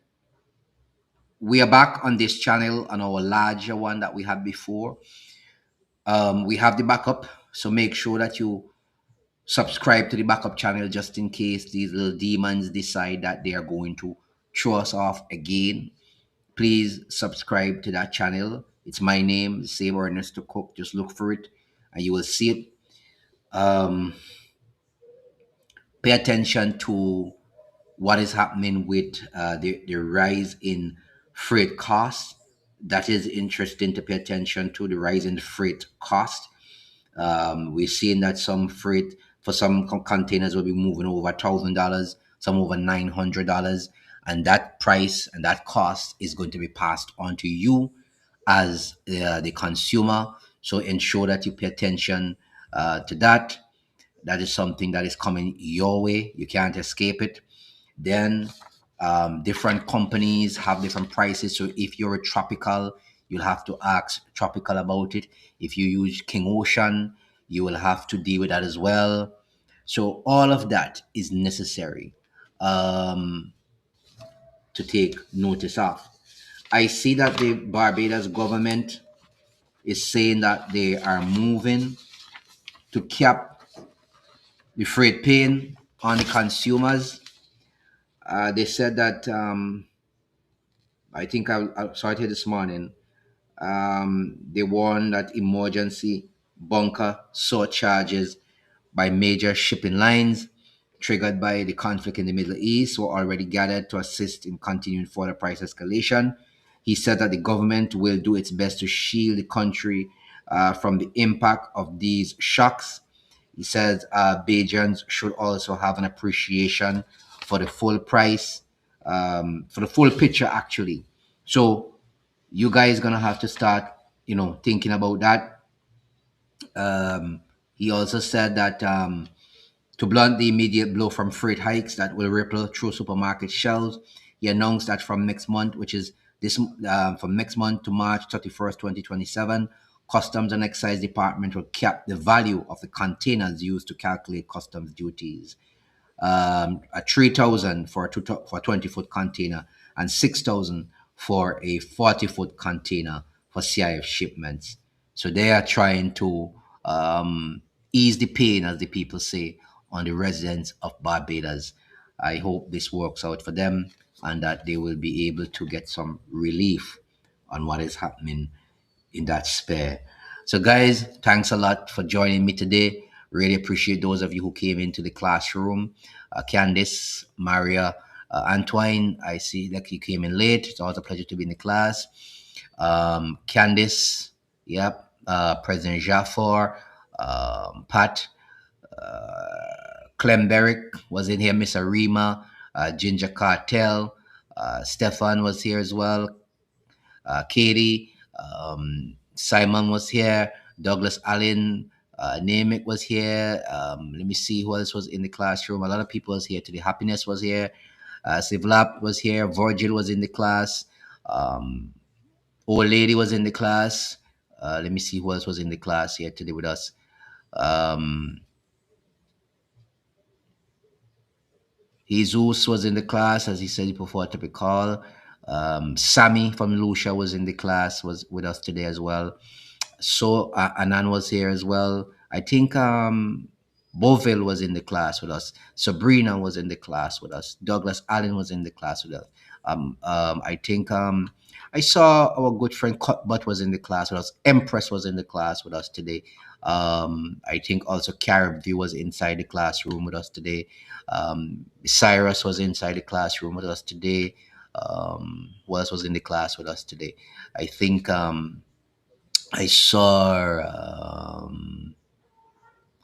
we are back on this channel on our larger one that we had before. We have the backup, so make sure that you subscribe to the backup channel just in case these little demons decide that they are going to throw us off again. Please subscribe to that channel. It's my name, Save Ernesto Cook. Just look for it and you will see it. Pay attention to what is happening with the rise in freight costs. That is interesting to pay attention to, the rise in freight cost. We're seeing that some freight for some containers will be moving over $1,000, some over $900, and that price and that cost is going to be passed on to you as the consumer. So ensure that you pay attention to that. That is something that is coming your way. You can't escape it. Then different companies have different prices. So if you're a Tropical, you'll have to ask Tropical about it. If you use King Ocean, you will have to deal with that as well. So all of that is necessary um, to take notice of. I see that the Barbados government is saying that they are moving to cap the freight paying on the consumers. They said that I think I saw it here this morning. They warned that emergency bunker surcharges by major shipping lines triggered by the conflict in the Middle East were already gathered to assist in continuing further price escalation. He said that the government will do its best to shield the country from the impact of these shocks. He says Bajans should also have an appreciation for the full price, for the full picture, actually. So you guys gonna have to start, thinking about that. He also said that to blunt the immediate blow from freight hikes that will ripple through supermarket shelves, he announced that from next month, which is from next month to March 31st, 2027, Customs and Excise Department will cap the value of the containers used to calculate customs duties. At 3,000 for a 20-foot container and 6,000 for a 40-foot container for CIF shipments. So they are trying to ease the pain, as the people say, on the residents of Barbados. I hope this works out for them and that they will be able to get some relief on what is happening in that spare. So, guys, thanks a lot for joining me today. Really appreciate those of you who came into the classroom. Candice, Maria, Antoine, I see that you came in late. It's always a pleasure to be in the class. Candice, yep, President Jafar, Pat, Clem Berrick was in here, Miss Arima, Ginger Cartel, Stefan was here as well, Katie, Simon was here, Douglas Allen, Namick was here. Let me see who else was in the classroom. A lot of people was here today. Happiness was here. Sivlap was here. Virgil was in the class. Um, Old Lady was in the class. Let me see who else was in the class here today with us. Um, Jesus was in the class, as he said before, to be called. Sammy from Lucia was in the class, was with us today as well. So Anan was here as well. I think Boville was in the class with us. Sabrina was in the class with us. Douglas Allen was in the class with us. I think I saw our good friend Cuthbert was in the class with us. Empress was in the class with us today. I think also Caribview was inside the classroom with us today. Cyrus was inside the classroom with us today. Who else was in the class with us today? I think I saw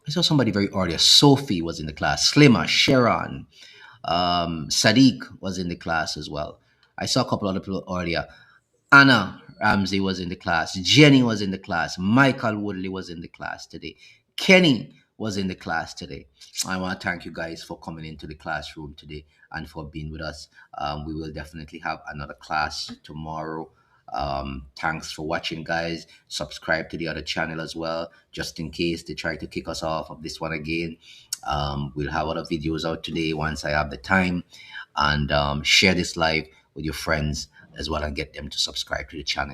I saw somebody very earlier. Sophie was in the class. Slimmer, Sharon, Sadiq was in the class as well. I saw a couple other people earlier. Anna Ramsey was in the class. Jenny was in the class. Michael Woodley was in the class today. Kenny was in the class today. I want to thank you guys for coming into the classroom today and for being with us. We will definitely have another class tomorrow. Thanks for watching, guys. Subscribe to the other channel as well, just in case they try to kick us off of this one again. We'll have other videos out today once I have the time, and share this live with your friends as well and get them to subscribe to the channel.